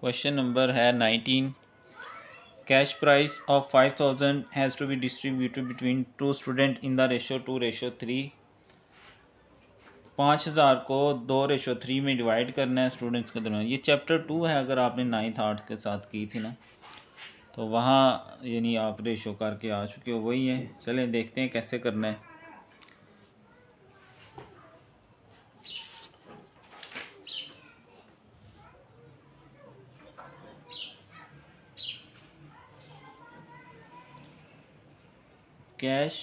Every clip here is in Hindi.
क्वेश्चन नंबर है 19। Cash price of 5000 has to be distributed between two student in the ratio 2:3। 5000 को 2:3 में डिवाइड करना है स्टूडेंट्स के दरमियान। ये चैप्टर 2 है। अगर आपने 9th आर्ट्स के साथ की थी ना, तो वहाँ यानी आप रेशो करके आ चुके हो, वही है। चलें देखते हैं कैसे करना है। कैश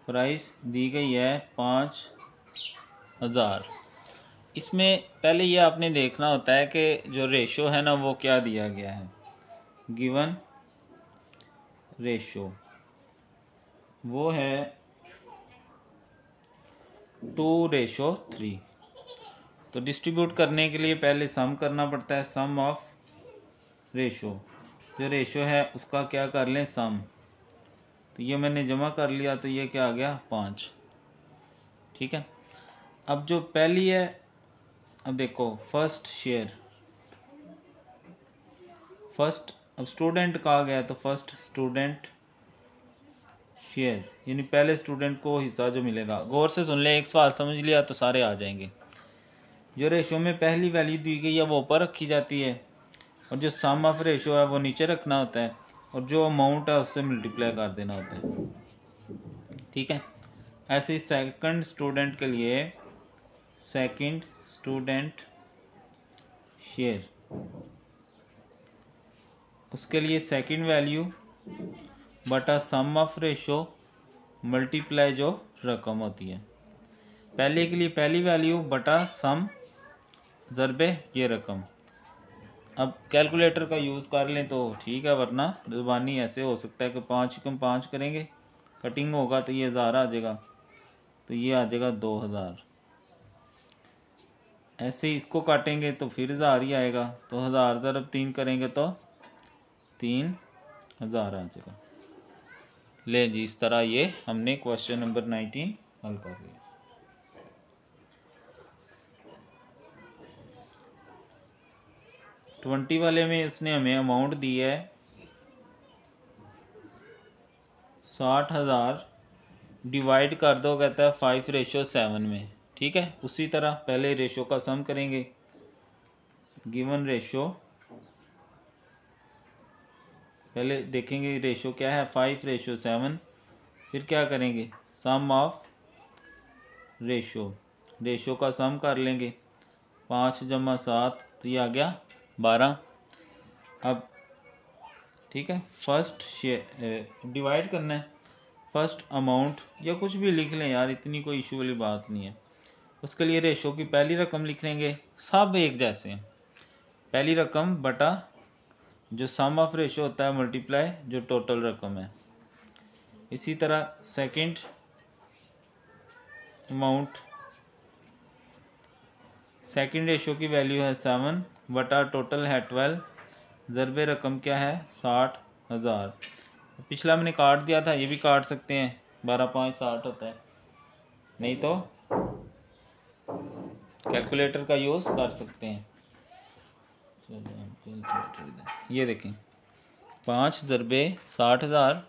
प्राइस दी गई है 5000। इसमें पहले ये आपने देखना होता है कि जो रेशो है ना वो क्या दिया गया है। गिवन रेशो वो है 2:3। तो डिस्ट्रीब्यूट करने के लिए पहले सम करना पड़ता है, सम ऑफ रेशो। जो रेशो है उसका क्या कर लें, सम। तो ये मैंने जमा कर लिया, तो ये क्या आ गया 5। ठीक है। अब जो पहली है, अब देखो फर्स्ट शेयर, फर्स्ट, अब स्टूडेंट कहा गया तो फर्स्ट स्टूडेंट शेयर, यानी पहले स्टूडेंट को हिस्सा जो मिलेगा। गौर से सुन ले, एक सवाल समझ लिया तो सारे आ जाएंगे। जो रेशो में पहली वैल्यू दी गई है वो ऊपर रखी जाती है, और जो सम ऑफ रेशो है वो नीचे रखना होता है, और जो अमाउंट है उससे मल्टीप्लाई कर देना होता है। ठीक है। ऐसे ही सेकंड स्टूडेंट के लिए सेकंड स्टूडेंट शेयर, उसके लिए सेकंड वैल्यू बटा सम ऑफ रेशो मल्टीप्लाई जो रकम होती है। पहले के लिए पहली वैल्यू बटा सम ज़रबे ये रकम। अब कैलकुलेटर का यूज़ कर लें तो ठीक है, वरना ज़ुबानी ऐसे हो सकता है कि 5 कम 5 करेंगे, कटिंग होगा तो ये 1000 आ जाएगा, तो ये आ जाएगा 2000। ऐसे ही इसको काटेंगे तो फिर 1000 ही आएगा, तो 1000 ज़रब 3 करेंगे तो 3000 आ जाएगा। ले जी, इस तरह ये हमने क्वेश्चन नंबर 19 हल कर लिया। ट्वेंटी वाले में उसने हमें अमाउंट दी है 60,000, डिवाइड कर दो कहता है 5:7 में। ठीक है। उसी तरह पहले रेशो का सम करेंगे। गिवन रेशो पहले देखेंगे रेशो क्या है, 5:7। फिर क्या करेंगे, सम ऑफ रेशो, रेशो का सम कर लेंगे। 5 जमा 7 तो ये आ गया 12। अब ठीक है, फर्स्ट शेयर डिवाइड करना है, फर्स्ट अमाउंट या कुछ भी लिख लें यार, इतनी कोई इशू वाली बात नहीं है। उसके लिए रेशो की पहली रकम लिख लेंगे, सब एक जैसे हैं। पहली रकम बटा जो सम ऑफ रेशो होता है मल्टीप्लाई जो टोटल रकम है। इसी तरह सेकंड अमाउंट, सेकंड रेशो की वैल्यू है 7 बटा टोटल है 12, ज़रबे रकम क्या है 60,000। पिछला मैंने काट दिया था, ये भी काट सकते हैं, 12 5 60 होता है, नहीं तो कैलकुलेटर का यूज़ कर सकते हैं। ये देखें 5 ज़रबे 60,000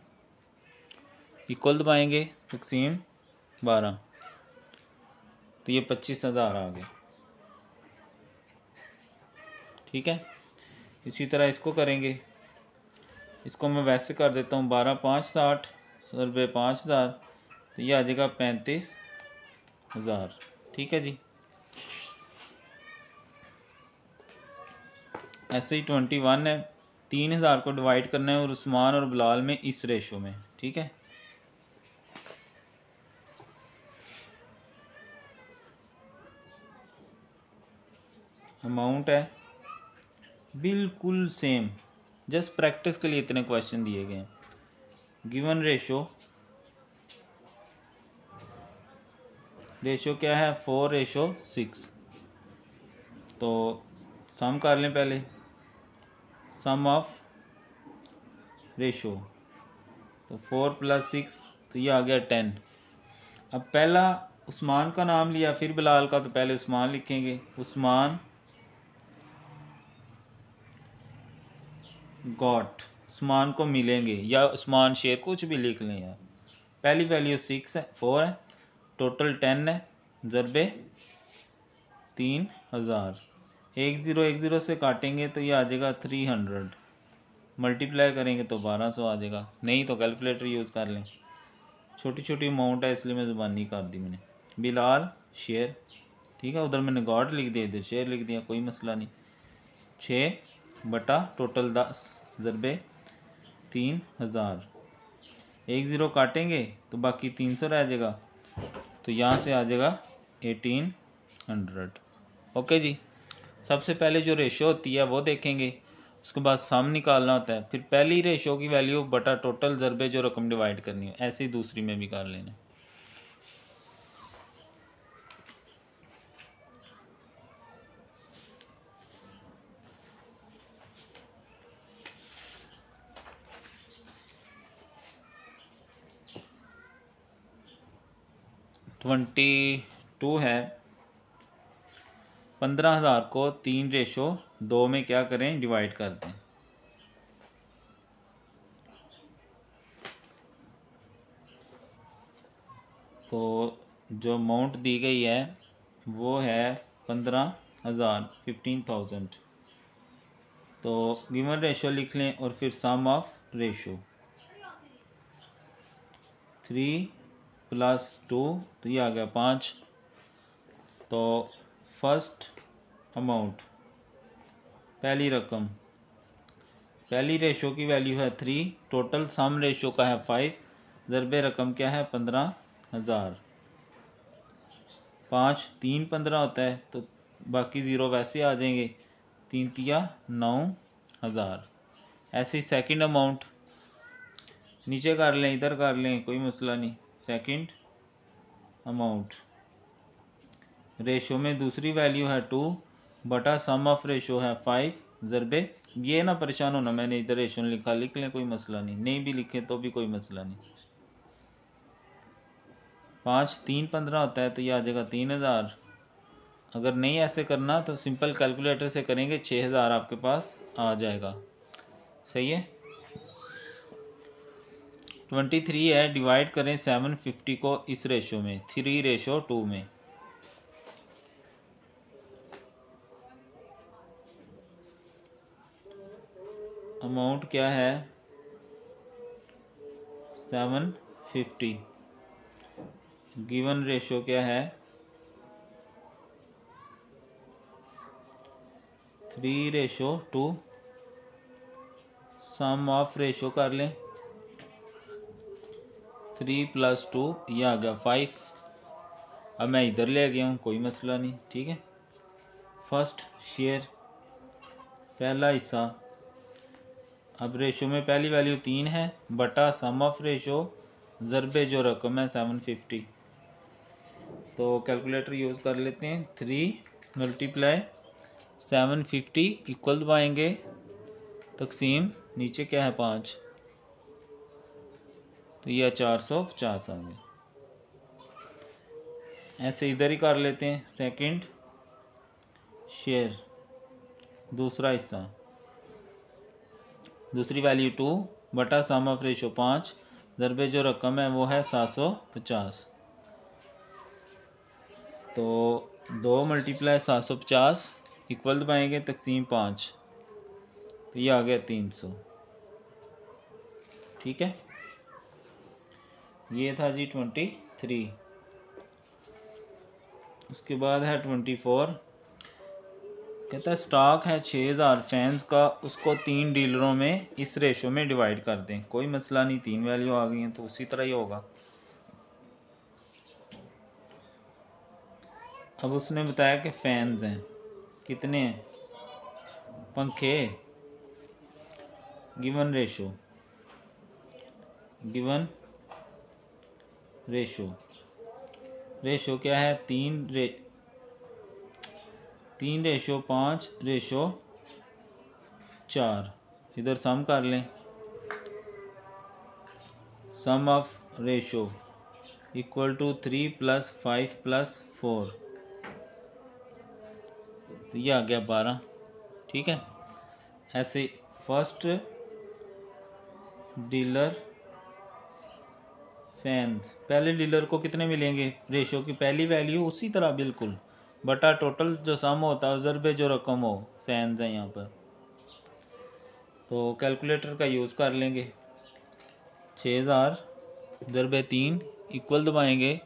इक्वल दबाएंगे तकसीम 12, तो ये 25,000 आ गए। ठीक है। इसी तरह इसको करेंगे, इसको मैं वैसे कर देता हूँ 12 5 60 ज़रबे 5000, तो ये आ जाएगा 35,000। ठीक है जी। ऐसे ही 21 है, 3000 को डिवाइड करना है और उस्मान और बिलाल में इस रेशो में। ठीक है। अमाउंट है बिल्कुल सेम, जस्ट प्रैक्टिस के लिए इतने क्वेश्चन दिए गए हैं। गिवन रेशो, रेशो क्या है 4:6। तो सम कर लें पहले, सम ऑफ रेशो, तो 4 + 6 तो ये आ गया 10। अब पहला उस्मान का नाम लिया फिर बिलाल का, तो पहले उस्मान लिखेंगे, उस्मान गॉट, उस्मान को मिलेंगे, या उस्मान शेर, कुछ भी लिख लें यार। पहली वैल्यू 4 है, टोटल 10 है, ज़रबे 3000। 1010 से काटेंगे तो ये आ जाएगा 300, मल्टीप्लाई करेंगे तो 1200 आ जाएगा। नहीं तो कैलकुलेटर यूज़ कर लें, छोटी छोटी अमाउंट है इसलिए मैं ज़ुबानी कर दी मैंने। बिलाल शेर, ठीक है, उधर मैंने गॉड लिख दिया, इधर शेर लिख दिया, कोई मसला नहीं। 6 बटा टोटल 10 ज़रबे 3000। 10 काटेंगे तो बाकी 300 रह जाएगा, तो यहाँ से आ जाएगा 1800। ओके जी, सबसे पहले जो रेशो होती है वो देखेंगे, उसके बाद सम निकालना होता है, फिर पहली रेशो की वैल्यू बटा टोटल ज़रबे जो रकम डिवाइड करनी है, ऐसे ही दूसरी में भी कर लेना। ट्वेंटी 2 है, 15,000 को 3:2 में क्या करें, डिवाइड कर दें। तो जो अमाउंट दी गई है वो है 15,000, 15,000। तो गिवन रेशो लिख लें और फिर सम ऑफ रेशो 3 + 2, तो ये आ गया 5। तो फर्स्ट अमाउंट, पहली रकम, पहली रेशो की वैल्यू है 3, टोटल सम रेशो का है 5, ज़रबे रकम क्या है 15,000। 5 3 15 होता है, तो बाकी ज़ीरो वैसे आ जाएंगे, 3 तिया 9,000। ऐसे ही सेकंड अमाउंट नीचे कर लें, इधर कर लें, कोई मसला नहीं। सेकंड अमाउंट, रेशो में दूसरी वैल्यू है 2 बटा सम ऑफ रेशो है 5, ज़रबे, ये ना परेशान होना मैंने इधर रेशो लिखा, लिख लें कोई मसला नहीं, नहीं भी लिखें तो भी कोई मसला नहीं। 5 3 15 होता है, तो ये आ जाएगा 3,000। अगर नहीं ऐसे करना तो सिंपल कैलकुलेटर से करेंगे, 6,000 आपके पास आ जाएगा। सही है। 23 है, डिवाइड करें 750 को इस रेशो में, 3:2 में। अमाउंट क्या है 750, गिवन रेशो क्या है 3:2, सम ऑफ रेशो कर लें 3 + 2, ये आ गया 5। अब मैं इधर ले गया हूँ, कोई मसला नहीं, ठीक है। फर्स्ट शेयर, पहला हिस्सा, अब रेशो में पहली वैल्यू 3 है बटा सम ऑफ रेशो ज़रबे जो रकम है 750। तो कैलकुलेटर यूज़ कर लेते हैं, 3 × 750 इक्वल दबाएंगे, तकसीम नीचे क्या है 5, तो यह 450 आ गए। ऐसे इधर ही कर लेते हैं। सेकंड शेयर, दूसरा हिस्सा, दूसरी वैल्यू 2 बटा सम ऑफ रेशो 5, ज़रबे जो रकम है वो है 750। तो 2 × 750 इक्वल दबाएंगे, तकसीम 5, तो ये आ गया 300। ठीक है, ये था जी 23। उसके बाद है 24, कहता है स्टॉक है 6,000 फैंस का, उसको 3 डीलरों में इस रेशो में डिवाइड कर दें। कोई मसला नहीं, 3 वैल्यू आ गई हैं तो उसी तरह ही होगा। अब उसने बताया कि फैंस हैं कितने हैं, पंखे, given ratio, given ratio, ratio क्या है 3:5:4। इधर सम कर लें, सम ऑफ रेशो इक्वल टू 3 + 5 + 4, तो ये आ गया 12। ठीक है, ऐसे फर्स्ट डीलर फैंस। पहले डीलर को कितने मिलेंगे, रेशो की पहली वैल्यू उसी तरह बिल्कुल, बटा टोटल जो सम होता है ज़रबे जो रकम हो, फैंस है यहाँ पर। तो कैलकुलेटर का यूज़ कर लेंगे। 6000 ज़रबे 3 इक्वल दबाएंगे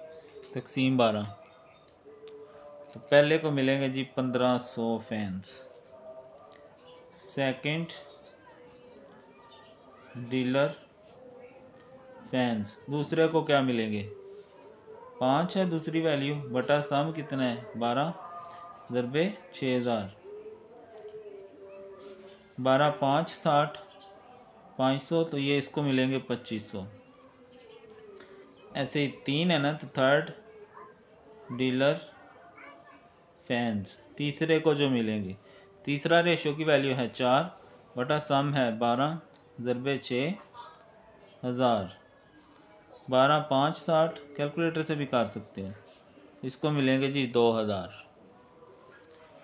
तकसीम 12। तो पहले को मिलेंगे जी 1500 फैंस। सेकंड डीलर फैंस, दूसरे को क्या मिलेंगे, 5 है दूसरी वैल्यू, बटा सम कितना है 12 ज़रबे 6000। 12 5 60 500, तो ये इसको मिलेंगे 2500। ऐसे ही 3 है ना, तो थर्ड डीलर फैंस, तीसरे को जो मिलेंगे, तीसरा रेशो की वैल्यू है 4 बटा सम है 12 ज़रबे 6000। 12 5 60, कैलकुलेटर से भी कर सकते हैं, इसको मिलेंगे जी 2000।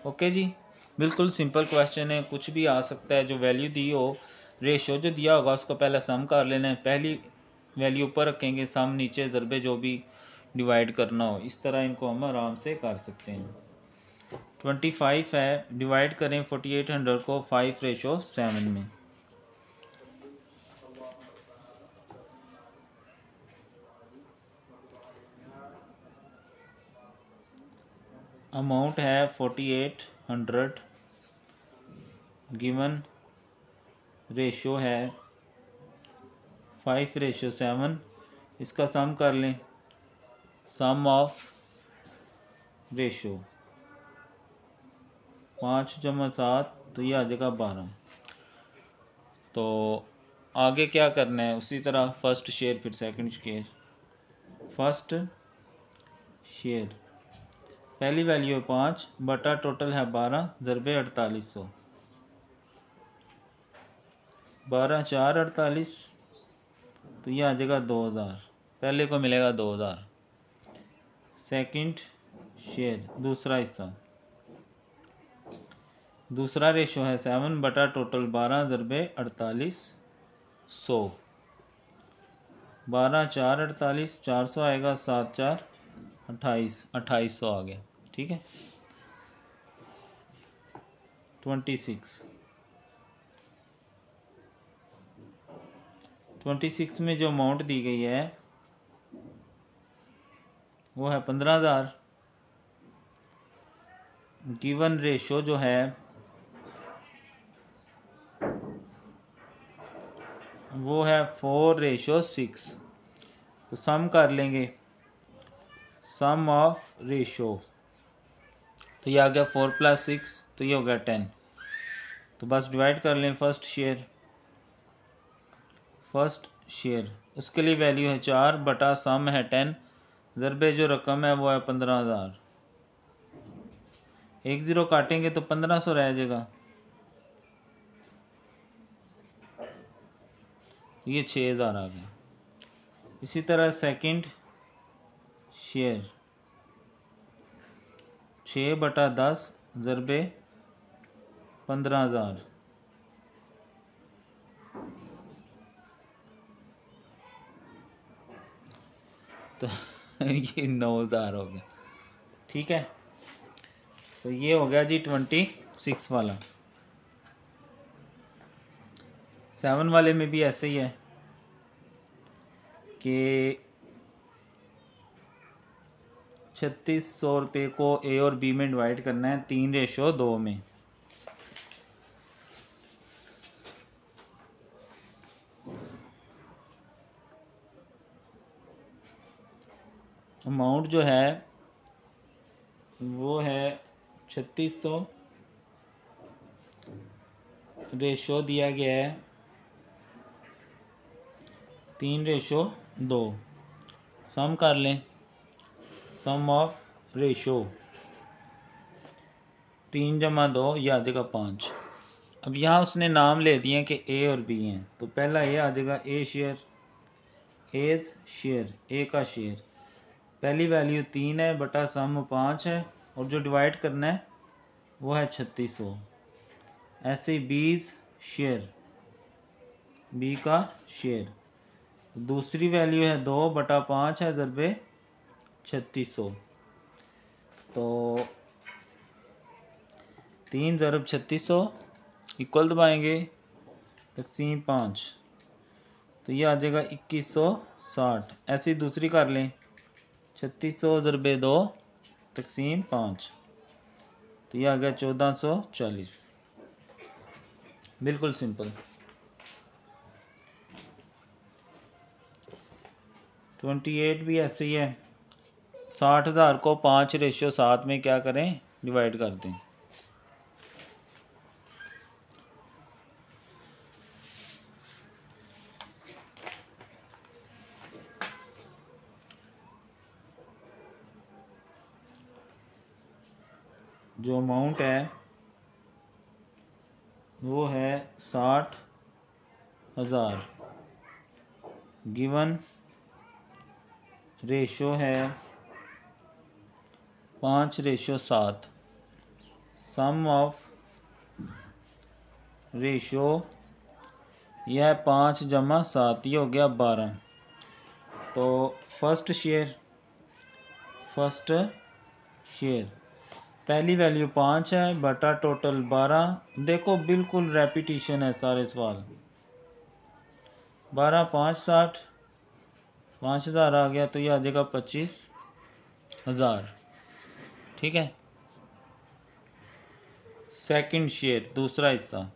ओके जी, बिल्कुल सिंपल क्वेश्चन है, कुछ भी आ सकता है। जो वैल्यू दी हो, रेशो जो दिया होगा उसको पहले सम कर लेना है, पहली वैल्यू ऊपर रखेंगे, सम नीचे, ज़रबे जो भी डिवाइड करना हो, इस तरह इनको हम आराम से कर सकते हैं। 25 है, डिवाइड करें 4800 को 5:7 में। अमाउंट है 4800, गिवन रेशो है 5:7। इसका सम कर लें, सम ऑफ रेशो 5 जमा 7, तो ये आ जाएगा 12। तो आगे क्या करना है, उसी तरह फर्स्ट शेयर फिर सेकंड शेयर। फर्स्ट शेयर पहली वैल्यू है 5 बटा टोटल है 12 ज़रबे 4800। 12 4 48, तो ये आ जाएगा 2000, पहले को मिलेगा 2000। सेकंड शेयर दूसरा हिस्सा, दूसरा रेशो है 7 बटा टोटल 12 ज़रबे 4800। 12 4 48, 400 आएगा, 7 4 28, 2800 आ गया। ठीक है। 26 में जो अमाउंट दी गई है वो है 15000। गिवन रेशो जो है वो है 4:6। तो सम कर लेंगे, सम ऑफ रेशो, तो ये आ गया 4 + 6, तो ये हो गया 10। तो बस डिवाइड कर लें फर्स्ट शेयर, उसके लिए वैल्यू है 4 बटा सम है 10 ज़रबे जो रकम है वो है 15000। 1 0 काटेंगे तो 1500 रह जाएगा, ये 6000 आ गया। इसी तरह सेकंड शेयर 6 बटा 10 ज़रबे 15000, तो ये 9000 हो गया। ठीक है, तो ये हो गया जी 26 वाला। 7 वाले में भी ऐसे ही है कि 3600 रुपये को ए और बी में डिवाइड करना है 3:2 में। अमाउंट जो है वो है 3600, रेशो दिया गया है 3:2। सम कर लें, सम ऑफ रेशो 3 जमा 2, यह आ जाएगा 5। अब यहाँ उसने नाम ले दिए हैं कि ए और बी हैं, तो पहला ये आ जाएगा ए शेयर, ए का शेयर, पहली वैल्यू 3 है बटा सम 5 है, और जो डिवाइड करना है वो है 3600। ऐसे ही 20 शेयर, बी का शेयर। दूसरी वैल्यू है 2/5 है ज़रबे 3600। तो 3 ज़रब 3600 इक्वल दबाएंगे तकसीम 5, तो ये आ जाएगा 2160। ऐसी दूसरी कर लें 3600 ज़रबे 2 तकसीम 5, तो ये आ गया 1440। बिल्कुल सिंपल। 28 भी ऐसे ही है। 60,000 को 5/7 में क्या करें, डिवाइड कर दें। जो अमाउंट है वो है 60,000। गिवन रेशो है 5/7। सम ऑफ रेशो यह है 5 जमा 7, ये हो गया 12। तो फर्स्ट शेयर पहली वैल्यू 5 है बटा टोटल 12। देखो बिल्कुल रेपिटिशन है सारे सवाल। 12 5 60, 5,000 आ गया, तो ये आ जाएगा 25,000। ठीक है। सेकंड शेयर दूसरा हिस्सा,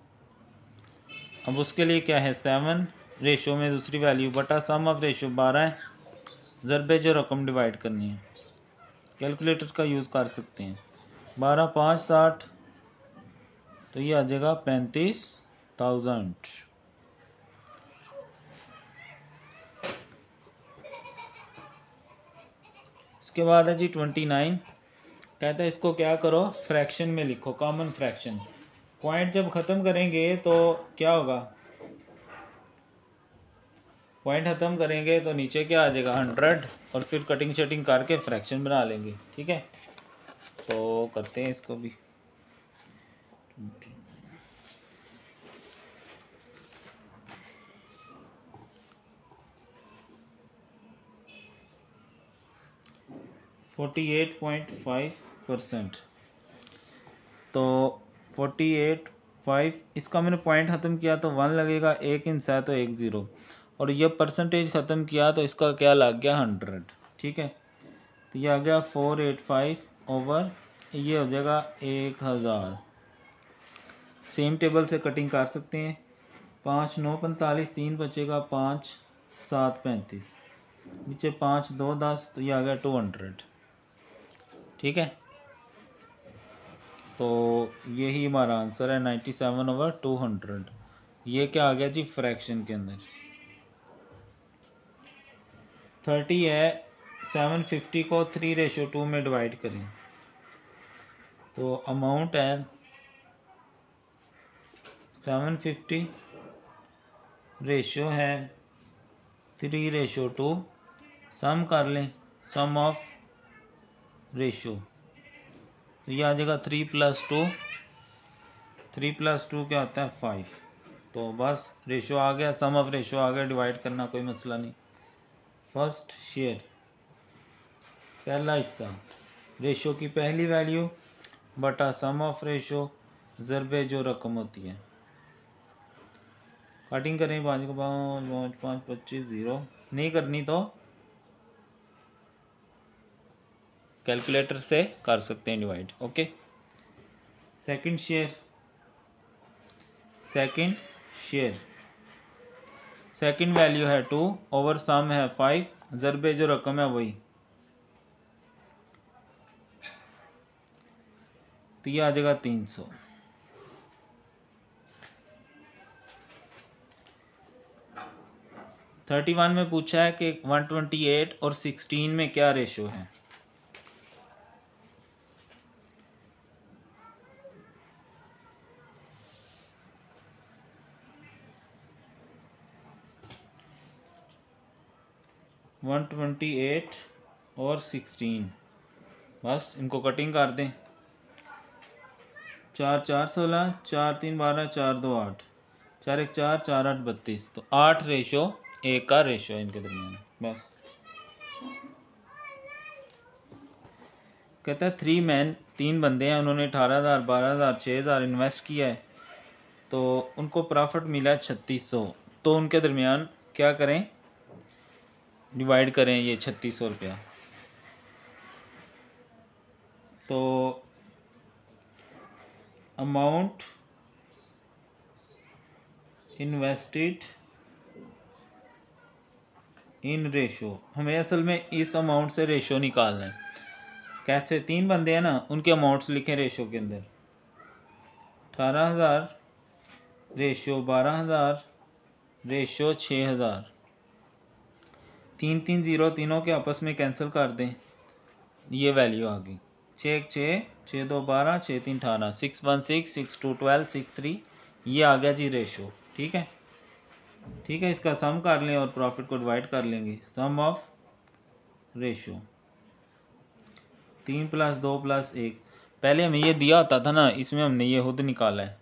अब उसके लिए क्या है 7 रेशो में दूसरी वैल्यू बटा सम ऑफ रेशो 12 है ज़रबे जो रकम डिवाइड करनी है। कैलकुलेटर का यूज़ कर सकते हैं। 12 5 60, तो ये आ जाएगा 35,000। इसके बाद है जी 29। कहता है इसको क्या करो, फ्रैक्शन में लिखो, कॉमन फ्रैक्शन। पॉइंट जब ख़त्म करेंगे तो क्या होगा, पॉइंट ख़त्म करेंगे तो नीचे क्या आ जाएगा 100, और फिर कटिंग शटिंग करके फ्रैक्शन बना लेंगे। ठीक है, तो करते हैं इसको भी। 48.5%। तो 48.5, इसका मैंने पॉइंट ख़त्म किया तो 1 लगेगा, एक हिस्सा है तो 1 0, और ये परसेंटेज ख़त्म किया तो इसका क्या लग गया 100। ठीक है, तो ये आ गया 485 ओवर, ये हो जाएगा 1000। सेम टेबल से कटिंग कर सकते हैं। 5 9 45, 3 बचेगा, 5 7 35, नीचे 5 2 10, तो ये आ गया 200। ठीक है, तो यही हमारा आंसर है 97/200। ये क्या आ गया जी फ्रैक्शन के अंदर। 30 है, 750 को 3/2 में डिवाइड करें, तो अमाउंट है 750, रेशो है 3/2। सम कर लें, सम ऑफ रेशो, तो ये आ जाएगा 3 + 2, 3 + 2 क्या होता है 5। तो बस रेशो आ गया, सम ऑफ रेशो आ गया, डिवाइड करना कोई मसला नहीं। फर्स्ट शेयर पहला हिस्सा, रेशो की पहली वैल्यू बटा सम ऑफ रेशो ज़रबे जो रकम होती है। कटिंग करें, 5 को 5 5 25 0, नहीं करनी तो कैलकुलेटर से कर सकते हैं divide. Okay, second share second value है 2 ओवर सम है 5, ज़रबे जो रकम है वही, तो ये आ जाएगा 300। थर्टी 31 में पूछा है कि 128 और 16 में क्या रेशो है। वन 128 और 16, बस इनको कटिंग कर दें। 4 4 16, 4 3 12, 4 2 8, 4 1 4 4 8 32, तो 8:1 का रेशो है इनके दरमियान। बस कहता है 3 मैन, 3 बंदे हैं, उन्होंने 18,000 12,000 6,000 इन्वेस्ट किया है, तो उनको प्रॉफिट मिला है 3600। तो उनके दरमियान क्या करें, डिवाइड करें ये 3600 रुपया। तो अमाउंट इन्वेस्टेड इन रेशो, हमें असल में इस अमाउंट से रेशो निकालना है। कैसे, 3 बंदे हैं ना, उनके अमाउंट्स लिखें रेशो के अंदर। 18,000 रेशो 12,000 रेशो 6,000। 3 3 0 तीनों के आपस में कैंसिल कर दें, ये वैल्यू आ गई। 6 1 6 6 2 12 6 3 18, 6 1 6 6 2 12 6 3, ये आ गया जी रेशो। ठीक है, ठीक है, इसका सम कर लें और प्रॉफिट को डिवाइड कर लेंगे। सम ऑफ रेशो 3 + 2 + 1, पहले हमें ये दिया होता था ना, इसमें हमने ये खुद निकाला है,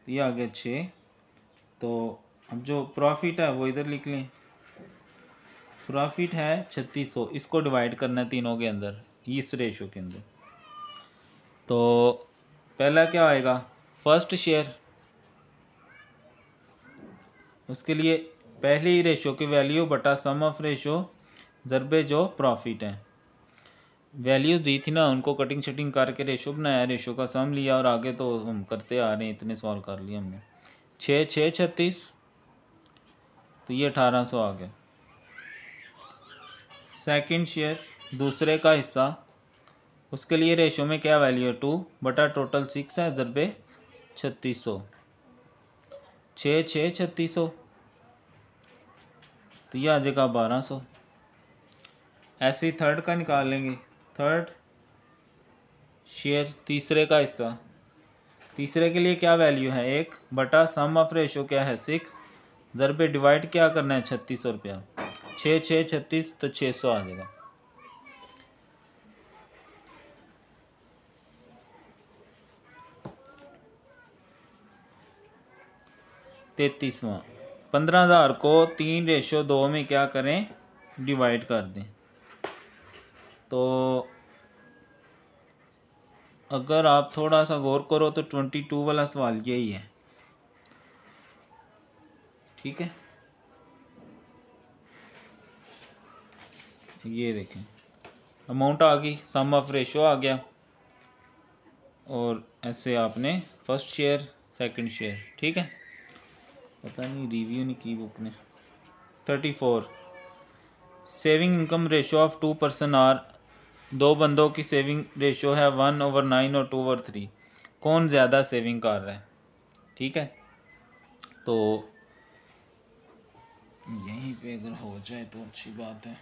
ये आ गया 6। तो अब जो प्रॉफिट है वो इधर लिख लें। प्रॉफिट है 3600, इसको डिवाइड करना है तीनों के अंदर, इस रेशो के अंदर। तो पहला क्या आएगा, फर्स्ट शेयर, उसके लिए पहली रेशो की वैल्यू बटा सम ऑफ रेशो ज़रबे जो प्रॉफिट है। वैल्यूज़ दी थी ना, उनको कटिंग शटिंग करके रेशो बनाया, रेशो का सम लिया, और आगे तो हम करते आ रहे हैं, इतने सॉल्व कर लिए हमने। 6 6 36, तो ये 1800 आ गया। सेकंड शेयर, दूसरे का हिस्सा, उसके लिए रेशो में क्या वैल्यू है, 2 बटा टोटल 6 है ज़रबे 3600, 6 6 3600, तो ये आ जाएगा 1200। ऐसे ही थर्ड का निकाल लेंगे। थर्ड शेयर, तीसरे का हिस्सा, तीसरे के लिए क्या वैल्यू है, 1 बटा सम ऑफ रेशो क्या है 6 ज़रबे डिवाइड क्या करना है 3600 रुपया, 6 6 36, तो 600 आ जाएगा। तैतीसवां, 15,000 को 3:2 में क्या करें, डिवाइड कर दें। तो अगर आप थोड़ा सा गौर करो तो 22 वाला सवाल यही है। ठीक है, ये देखें अमाउंट आ गई, सम ऑफ रेशो आ गया, और ऐसे आपने फर्स्ट शेयर सेकंड शेयर। ठीक है, पता नहीं रिव्यू नहीं की बुक ने। 34, saving income ratio of 2 person are, 2 बंदों की सेविंग रेशो है 1/9 और 2/3, कौन ज़्यादा सेविंग कर रहा है। ठीक है, तो यहीं पे अगर हो जाए तो अच्छी बात है।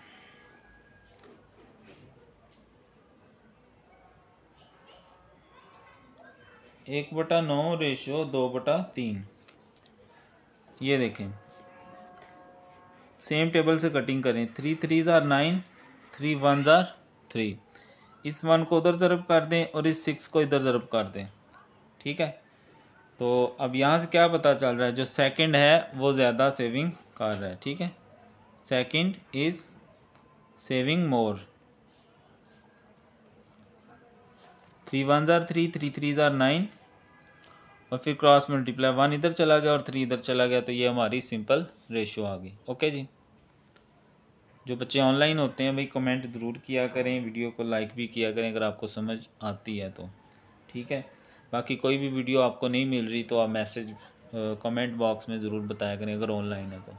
एक बटा 9 रेशो 2/3, ये देखें, सेम टेबल से कटिंग करें। 3 3 ज़ार 9, 3 1 ज़ार 3, इस 1 को उधर ज़रब कर दें और इस 6 को इधर ज़रब कर दें। ठीक है, तो अब यहाँ से क्या पता चल रहा है, जो सेकंड है वो ज़्यादा सेविंग कर रहा है। ठीक है, सेकंड इज़ सेविंग मोर। 3 1 ज़ार 3, 3 3 ज़ार 9, और फिर क्रॉस मल्टीप्लाई, 1 इधर चला गया और 3 इधर चला गया, तो ये हमारी सिंपल रेशो आ गई। ओके जी, जो बच्चे ऑनलाइन होते हैं भाई कमेंट ज़रूर किया करें, वीडियो को लाइक भी किया करें अगर आपको समझ आती है तो। ठीक है, बाकी कोई भी वीडियो आपको नहीं मिल रही तो आप मैसेज कमेंट बॉक्स में ज़रूर बताया करें अगर ऑनलाइन है तो।